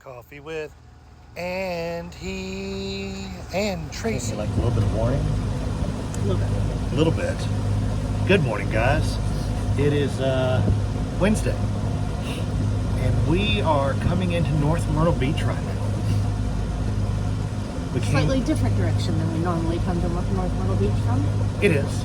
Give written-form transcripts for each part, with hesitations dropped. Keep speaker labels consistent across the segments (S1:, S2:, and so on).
S1: Coffee with Andy and Tracy.
S2: Like a little bit of warning?
S1: A little bit. Good morning, guys. It is Wednesday, and we are coming into North Myrtle Beach right now.
S3: Slightly different direction than we normally come to North Myrtle Beach from.
S1: It is.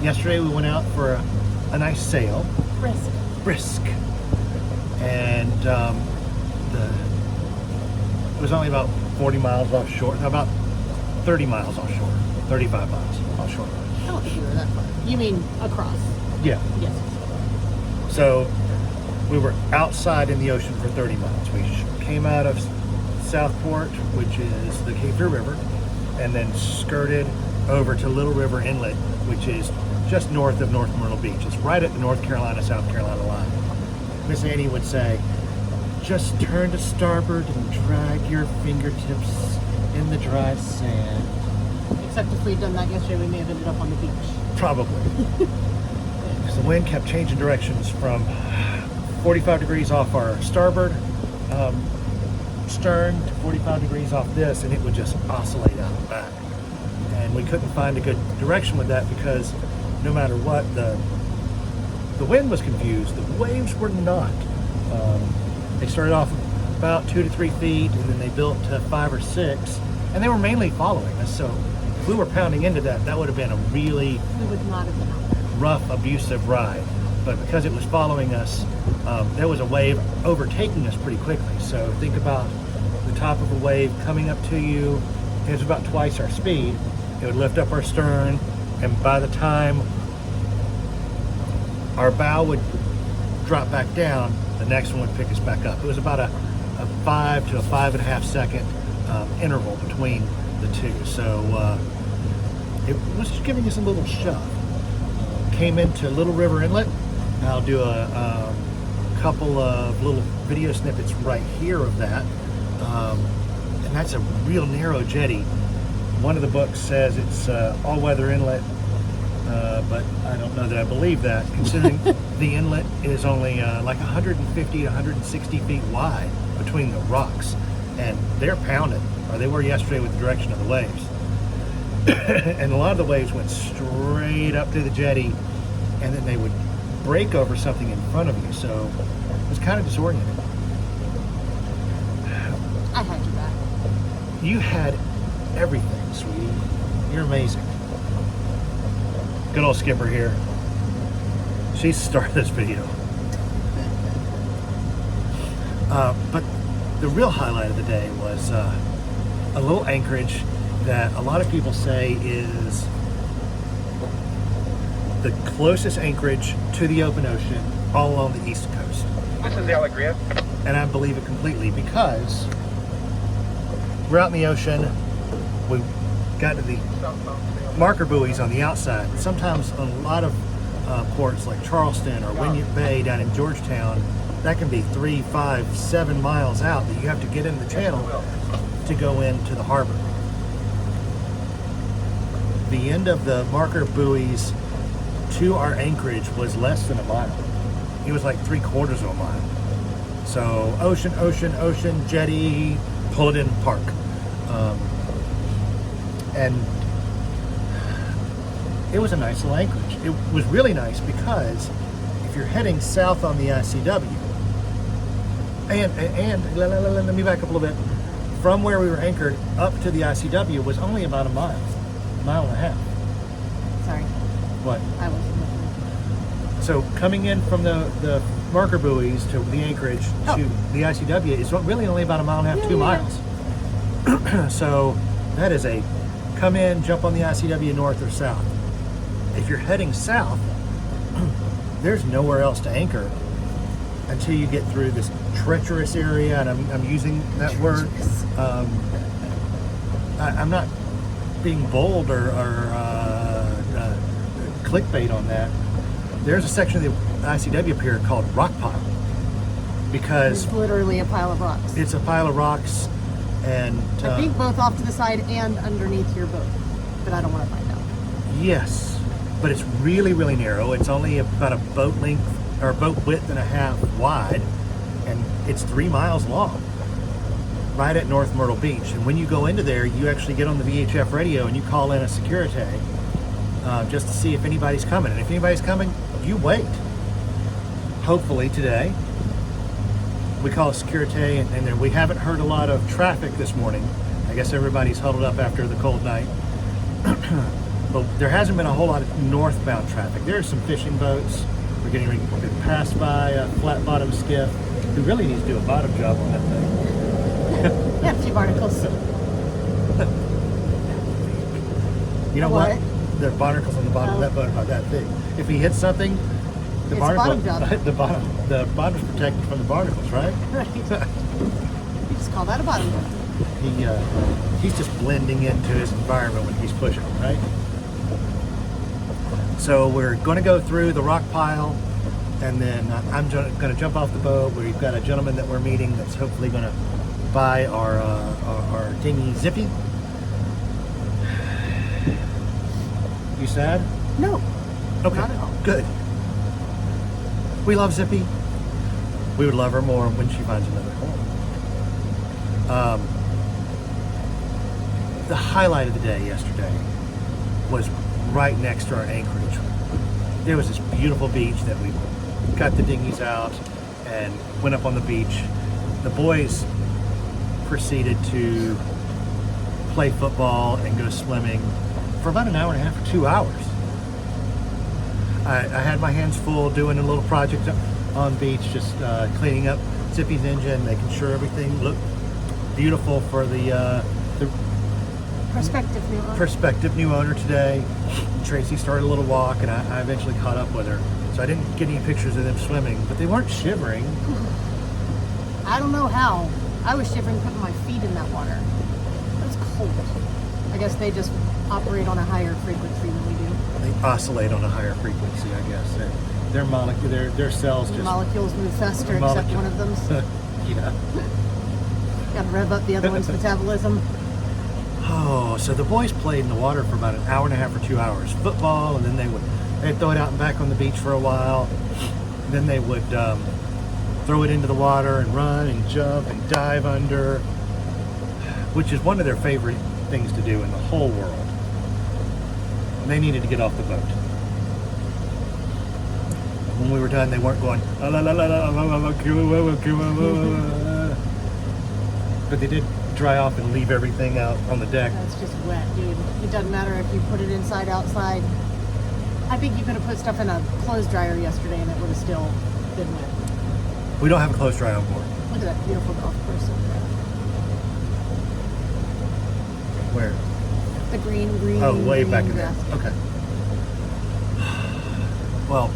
S1: Yesterday we went out for a nice sail. Brisk. And it was only about 40 miles offshore, about 30 miles offshore, 35 miles offshore.
S3: I don't think you were that far. You mean across?
S1: Yeah.
S3: Yes.
S1: So we were outside in the ocean for 30 miles. We came out of Southport, which is the Cape Fear River, and then skirted over to Little River Inlet, which is just north of North Myrtle Beach. It's right at the North Carolina-South Carolina line. Miss Annie would say, just turn to starboard and drag your fingertips in the dry sand.
S3: Except if we'd done that yesterday, we may have ended up on the beach.
S1: Probably. Because the wind kept changing directions from 45 degrees off our starboard stern to 45 degrees off this, and it would just oscillate out and back. And we couldn't find a good direction with that because no matter what, the wind was confused. The waves were not. They started off about 2 to 3 feet, and then they built to 5 or 6, and they were mainly following us. So if we were pounding into that, that would have been a really rough, abusive ride. But because it was following us, there was a wave overtaking us pretty quickly. So think about the top of a wave coming up to you. It was about twice our speed. It would lift up our stern, and by the time our bow would drop back down, the next one would pick us back up. It was about a 5 to a 5.5 second interval between the two. So it was just giving us a little shove. Came into Little River Inlet. I'll do a couple of little video snippets right here of that. And that's a real narrow jetty. One of the books says it's all-weather inlet, but I don't know that I believe that, considering the inlet is only like 150 to 160 feet wide between the rocks, and they're pounding, or they were yesterday with the direction of the waves. And a lot of the waves went straight up to the jetty, and then they would break over something in front of you, so it was kind of disorienting.
S3: I had you back.
S1: You had everything, sweetie. You're amazing. Good old Skipper here. She started this video. But the real highlight of the day was a little anchorage that a lot of people say is the closest anchorage to the open ocean all along the East Coast.
S4: This is Allegria.
S1: And I believe it completely because we're out in the ocean. We got to the marker buoys on the outside. Sometimes on a lot of ports like Charleston or Wynyard Bay down in Georgetown, that can be 3, 5, 7 miles out that you have to get in the channel to go into the harbor. The end of the marker buoys to our anchorage was less than a mile. It was like 3/4 of a mile. So ocean, jetty, pull it in, park. And it was a nice little anchorage. It was really nice because if you're heading south on the ICW, and let me back up a little bit. From where we were anchored up to the ICW was only about a mile and a half.
S3: Sorry.
S1: What?
S3: I wasn't listening.
S1: So coming in from the marker buoys to the anchorage to the ICW is really only about a mile and a half, 2 miles. So that is a come in, jump on the ICW north or south. If you're heading south, there's nowhere else to anchor until you get through this treacherous area, and I'm using that word. I'm not being bold or clickbait on that. There's a section of the ICW up here called Rock Pile because
S3: It's literally a pile of rocks.
S1: it's a pile of rocks, and
S3: I think both off to the side and underneath your boat, but I don't want to find out.
S1: yes, but it's really, really narrow. It's only about a boat length or boat width and a half wide, and it's 3 miles long, right at North Myrtle Beach. And when you go into there, you actually get on the VHF radio and you call in a security just to see if anybody's coming. And if anybody's coming, you wait. Hopefully today, we call a security, and then we haven't heard a lot of traffic this morning. I guess everybody's huddled up after the cold night. But there hasn't been a whole lot of northbound traffic. There are some fishing boats. We're getting ready to pass by a flat bottom skiff who really needs to do a bottom job on that thing.
S3: Yeah, a few barnacles.
S1: You know what? There are barnacles on the bottom of that boat about that big. If he hits something, the
S3: It's
S1: barnacle,
S3: a bottom job.
S1: the bottom's protected from the barnacles, right?
S3: Right. You just call that a bottom job.
S1: He's just blending into his environment when he's pushing, right? So we're going to go through the rock pile, and then I'm going to jump off the boat. We've got a gentleman that we're meeting that's hopefully going to buy our dinghy Zippy. You sad?
S3: No.
S1: Okay,
S3: Not at all.
S1: good. We love Zippy. We would love her more when she finds another home. The highlight of the day yesterday was right next to our anchorage. There was this beautiful beach that we got the dinghies out and went up on the beach. The boys proceeded to play football and go swimming for about an hour and a half or 2 hours. I had my hands full doing a little project on the beach, just cleaning up Zippy's engine, making sure everything looked beautiful for the prospective new owner today. Tracy started a little walk, and I eventually caught up with her. So I didn't get any pictures of them swimming, but they weren't shivering.
S3: I don't know how. I was shivering putting my feet in that water. It was cold. I guess they just operate on a higher frequency than we do.
S1: They oscillate on a higher frequency, I guess. Their cells
S3: The
S1: just
S3: molecules move faster, except one of them's.
S1: yeah.
S3: Got to rev up the other one's metabolism.
S1: Oh, so the boys played in the water for about an hour and a half or 2 hours. Football, and then they'd throw it out and back on the beach for a while. And then they would throw it into the water and run and jump and dive under, which is one of their favorite things to do in the whole world. And they needed to get off the boat. When we were done, they weren't going, "La, la, la, la, la, la, la, la." But they did dry off and leave everything out on the deck.
S3: That's just wet, dude. It doesn't matter if you put it inside, outside. I think you could have put stuff in a clothes dryer yesterday and it would have still been wet.
S1: We don't have a clothes dryer on board.
S3: Look at that beautiful golf course over there.
S1: Where?
S3: The green.
S1: Oh, way
S3: green
S1: back in there.
S3: grass.
S1: Okay. Well,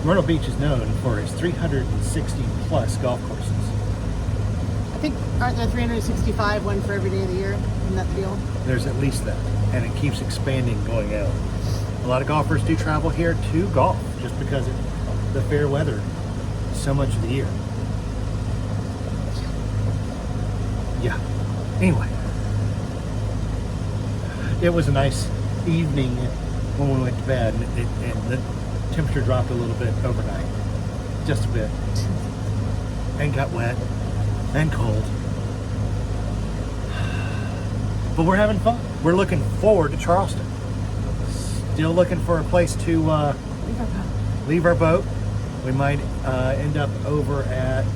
S1: Myrtle Beach is known for its 360 plus golf courses.
S3: I think, aren't there 365, one for every day of the year? Isn't that the deal?
S1: There's at least that, and it keeps expanding going out. A lot of golfers do travel here to golf just because of the fair weather so much of the year. Yeah. Anyway, it was a nice evening when we went to bed, and the temperature dropped a little bit overnight, just a bit, and got wet and cold. But we're having fun. We're looking forward to Charleston. Still looking for a place to leave our boat. We might end up over at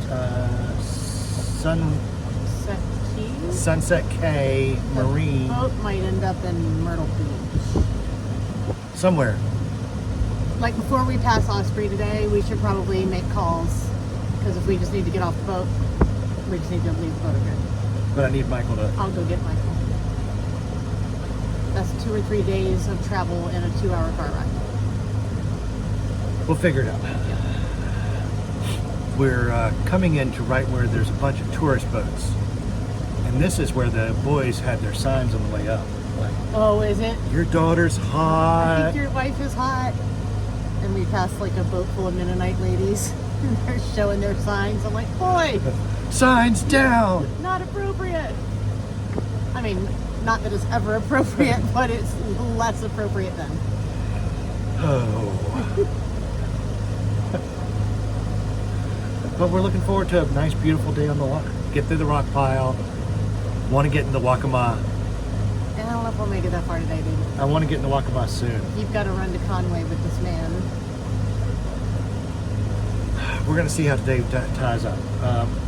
S1: Sunset Cay Marine.
S3: The boat might end up in Myrtle Beach.
S1: Somewhere.
S3: Like before we pass Osprey today, we should probably make calls. Because if we just need to get off the boat, we just need to leave the boat again.
S1: But I need Michael to...
S3: I'll go get Michael. That's 2 or 3 days of travel in a 2-hour car ride.
S1: We'll figure it out. We're coming into right where there's a bunch of tourist boats. And this is where the boys had their signs on the way up. Like,
S3: Oh, is it?
S1: your daughter's
S3: I
S1: hot.
S3: think your wife is hot. And we passed like a boat full of Mennonite ladies. And they're showing their signs. I'm like, boy,
S1: Signs down.
S3: not appropriate. I mean, not that it's ever appropriate, but it's less appropriate then.
S1: Oh. But we're looking forward to a nice, beautiful day on the water. Get through the rock pile. Want to get into Waccamaw.
S3: And I don't know if we'll make it that far today, dude.
S1: I want to get into Waccamaw soon.
S3: You've got to run to Conway with this man.
S1: We're going to see how today ties up.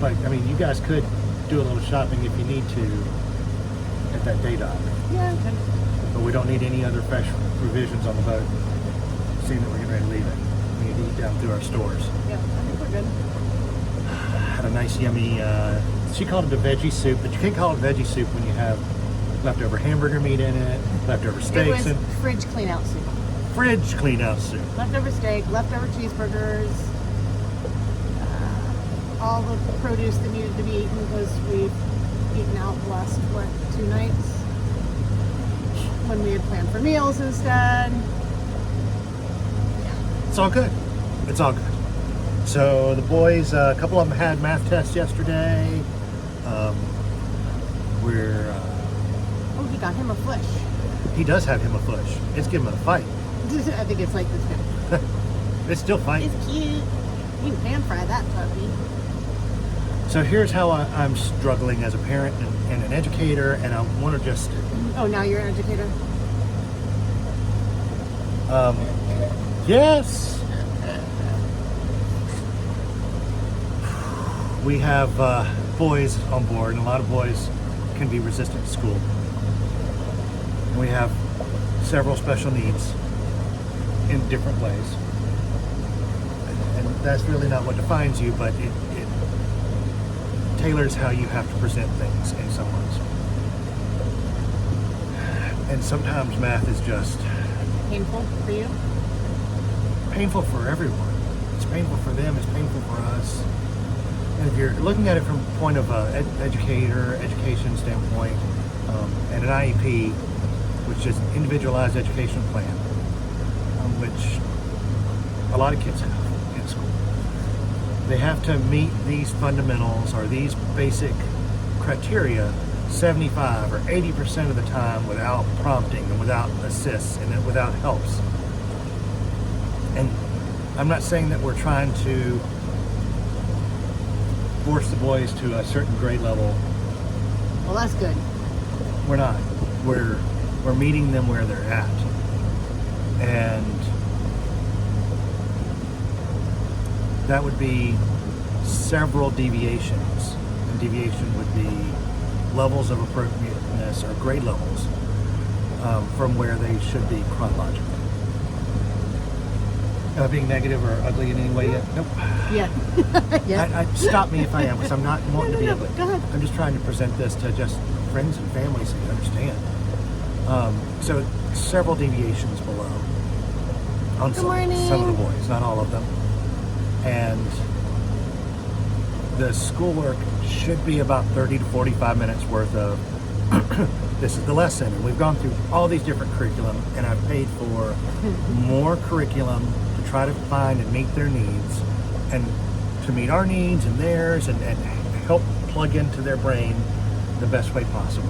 S1: But, I mean, you guys could do a little shopping if you need to at that day dock.
S3: Yeah, okay.
S1: But we don't need any other fresh revisions on the boat, seeing that we're getting ready to leave it. We need to eat down through our stores.
S3: Yeah, I think we're good.
S1: Had a nice, yummy, she called it a veggie soup, but you can't call it veggie soup when you have leftover hamburger meat in it, leftover steaks,
S3: It
S1: and
S3: was fridge clean out soup.
S1: fridge clean out soup.
S3: Leftover steak, leftover cheeseburgers, all the produce that needed to be eaten because we've eaten out the last, 2 nights? When we had planned for meals instead.
S1: It's all good. It's all good. So the boys, a couple of them had math tests yesterday.
S3: Oh, he got him a flesh.
S1: He does have him a push. It's giving him a fight.
S3: I think it's like this guy.
S1: It's still fighting.
S3: It's cute. You can pan fry that puppy.
S1: So here's how I'm struggling as a parent and an educator, and I want to just...
S3: Oh, now you're an educator?
S1: Yes! We have boys on board, and a lot of boys can be resistant to school. And we have several special needs in different ways. And that's really not what defines you, but it tailors how you have to present things in some ways. And sometimes math is just
S3: Painful for you?
S1: painful for everyone. It's painful for them, it's painful for us. And if you're looking at it from a point of education standpoint, and an IEP, which is individualized education plan, which a lot of kids have in school. They have to meet these fundamentals or these basic criteria 75 or 80% of the time without prompting and without assists and without helps. And I'm not saying that we're trying to force the boys to a certain grade level.
S3: Well, that's good.
S1: We're not. We're meeting them where they're at. And that would be several deviations. And deviation would be levels of appropriateness or grade levels from where they should be chronologically. Am I being negative or ugly in any way yet? Nope.
S3: Yeah. Yeah.
S1: Stop me if I am, because I'm not wanting to be
S3: No,
S1: ugly.
S3: go ahead.
S1: I'm just trying to present this to just friends and family so you understand. So several deviations below on
S3: Good
S1: some of the
S3: morning.
S1: boys, not all of them. And the schoolwork should be about 30 to 45 minutes worth of this is the lesson, and we've gone through all these different curriculum, and I've paid for more curriculum to try to find and meet their needs, and to meet our needs and theirs, and help plug into their brain the best way possible.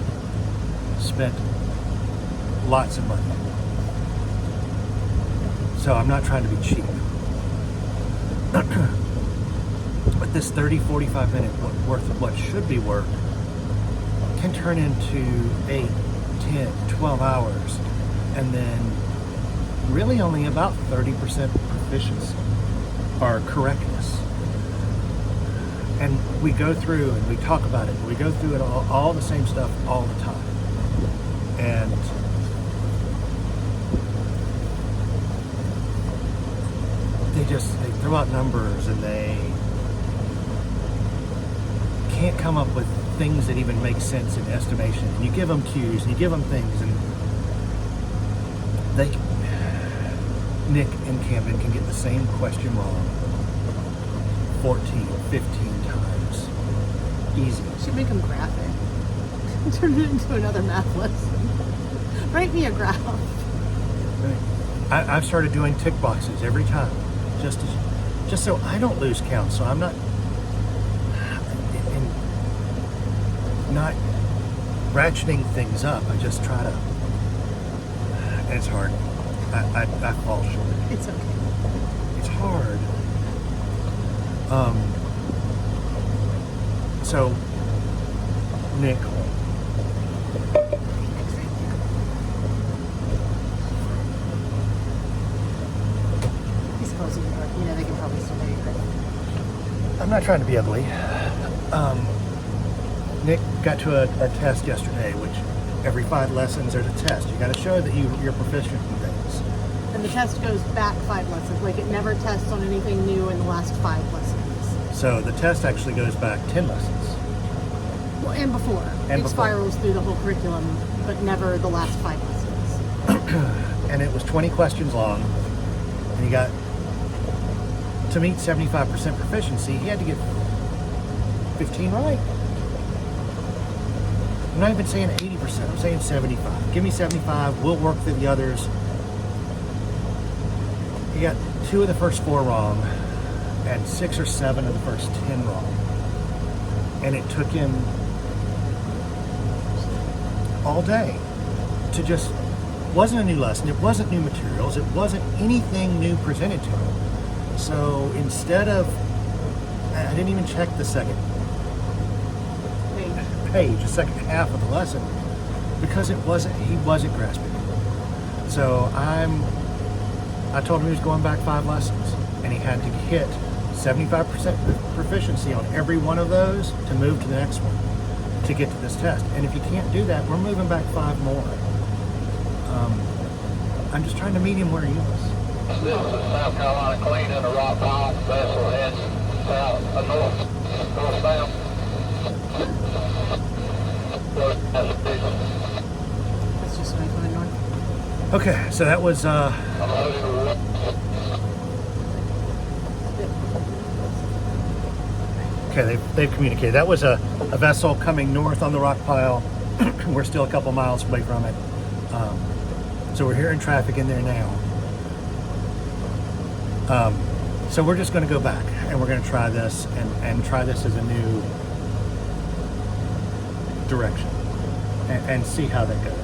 S1: Spent lots of money. So I'm not trying to be cheap. But this 30, 45 minute worth of what should be work can turn into 8, 10, 12 hours, and then really only about 30% proficiency or correctness. And we go through and we talk about it. We go through it all the same stuff all the time. And they throw out numbers, and they can't come up with things that even make sense in estimation. And you give them cues and you give them things, and Nick and Camden can get the same question wrong 14, 15 times. Easy.
S3: Should make them graphic. Turn it into another math lesson. Write me a graph.
S1: I've started doing tick boxes every time, just so I don't lose count. So I'm not ratcheting things up. I just try to. And it's hard. I fall short.
S3: It's okay.
S1: It's hard. So, Nick,
S3: He's closing the door. You know, they can probably still hear you.
S1: I'm not trying to be ugly. Nick got to a test yesterday, which every 5 lessons there's a test. You got to show that you're proficient in things.
S3: And the test goes back 5 lessons. Like, it never tests on anything new in the last 5 lessons.
S1: So the test actually goes back 10 lessons.
S3: Well, and before.
S1: And
S3: it
S1: before.
S3: spirals through the whole curriculum, but never the last 5 lessons.
S1: And it was 20 questions long. And he got, to meet 75% proficiency, he had to get 15 right. I'm not even saying 80%, I'm saying 75. Give me 75, we'll work through the others. He got 2 of the first 4 wrong, and 6 or 7 of the first 10 wrong. And it took him all day to just, wasn't a new lesson, it wasn't new materials, it wasn't anything new presented to him. So instead of, I didn't even check the second page, the second half of the lesson, because he wasn't grasping it. So I told him he was going back 5 lessons, and he had to hit 75% proficiency on every one of those to move to the next one, to get to this test. And if you can't do that, we're moving back 5 more. I'm just trying to meet him where he is.
S2: This is South Carolina Queen in the rock pile. Vessel heads south, northbound.
S3: That's just when I come in north.
S1: Okay, so that was okay, they've communicated. That was a vessel coming north on the rock pile. We're still a couple miles away from it. So we're hearing traffic in there now. So we're just going to go back and we're going to try this and try this as a new direction and see how that goes.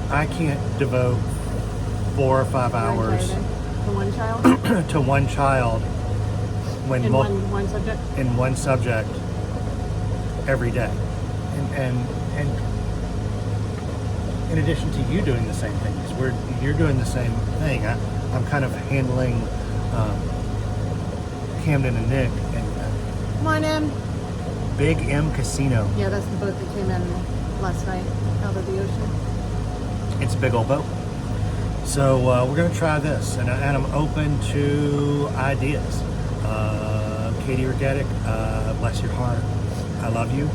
S1: I can't devote 4 or 5 hours
S3: To one child?
S1: to one child when
S3: In one subject?
S1: in one subject every day, and in addition to you doing the same things, you're doing the same thing. I'm kind of handling Camden and Nick and
S3: Come on in.
S1: Big M Casino.
S3: Yeah, that's the boat that came in last night out of the ocean.
S1: It's a big old boat. So we're going to try this, and I'm open to ideas. Katie Regetic, bless your heart. I love you.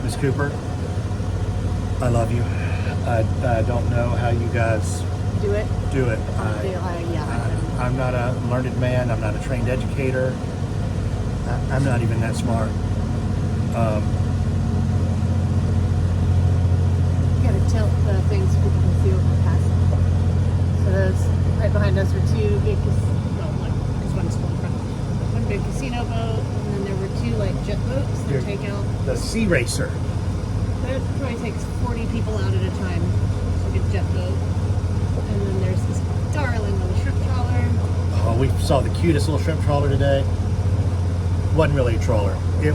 S1: Ms. Cooper, I love you. I don't know how you guys
S3: Do it?
S1: do it.
S3: I'm
S1: I'm not a learned man. I'm not a trained educator. I'm not even that smart.
S3: You gotta tilt the things so people can see what we're passing. So those right behind us were 2 big, there's one small front. One big casino boat, and then there were 2 like jet boats that
S1: Here.
S3: take out.
S1: The Sea Racer.
S3: That probably takes 40 people out at a time. It's like a jet boat. And then there's this darling little shrimp trawler.
S1: Oh, we saw the cutest little shrimp trawler today. Wasn't really a trawler. It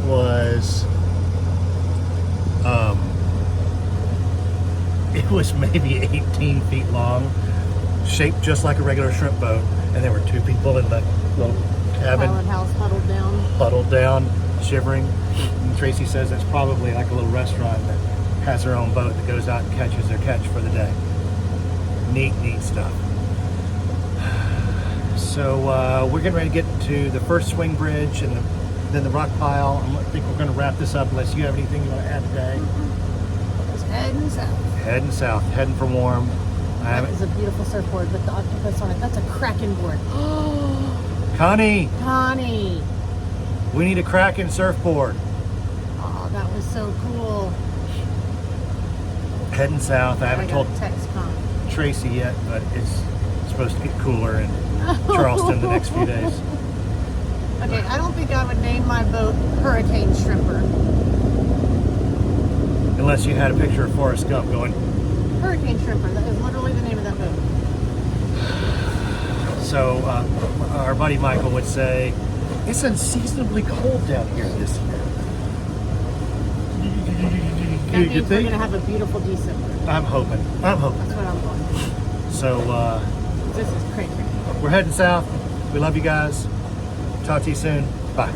S1: was maybe 18 feet long, shaped just like a regular shrimp boat, and there were 2 people in the little cabin,
S3: Pilot house
S1: huddled down, shivering. And Tracy says that's probably like a little restaurant that has their own boat that goes out and catches their catch for the day. Neat stuff. So we're getting ready to get to the first swing bridge and then the rock pile. I think we're going to wrap this up unless you have anything you want to add today.
S3: Just heading south.
S1: Heading south, heading for warm.
S3: That is a beautiful surfboard with the octopus on it. That's a Kraken board.
S1: Connie,
S3: Connie.
S1: we need a Kraken surfboard.
S3: Oh, that was so cool.
S1: Heading south. I haven't
S3: got
S1: told
S3: a text Connie.
S1: Tracy yet, but it's supposed to get cooler in Charleston the next few days.
S3: Okay, I don't think I would name my boat Hurricane Shrimper.
S1: Unless you had a picture of Forrest Gump going.
S3: Hurricane Shrimper, that is literally the name of that boat.
S1: So our buddy Michael would say, It's unseasonably cold down here this year.
S3: That
S1: You
S3: means we're
S1: think?
S3: gonna have a beautiful December.
S1: I'm hoping.
S3: That's what I'm going.
S1: So
S3: This is crazy.
S1: we're heading south. We love you guys. Talk to you soon. Bye.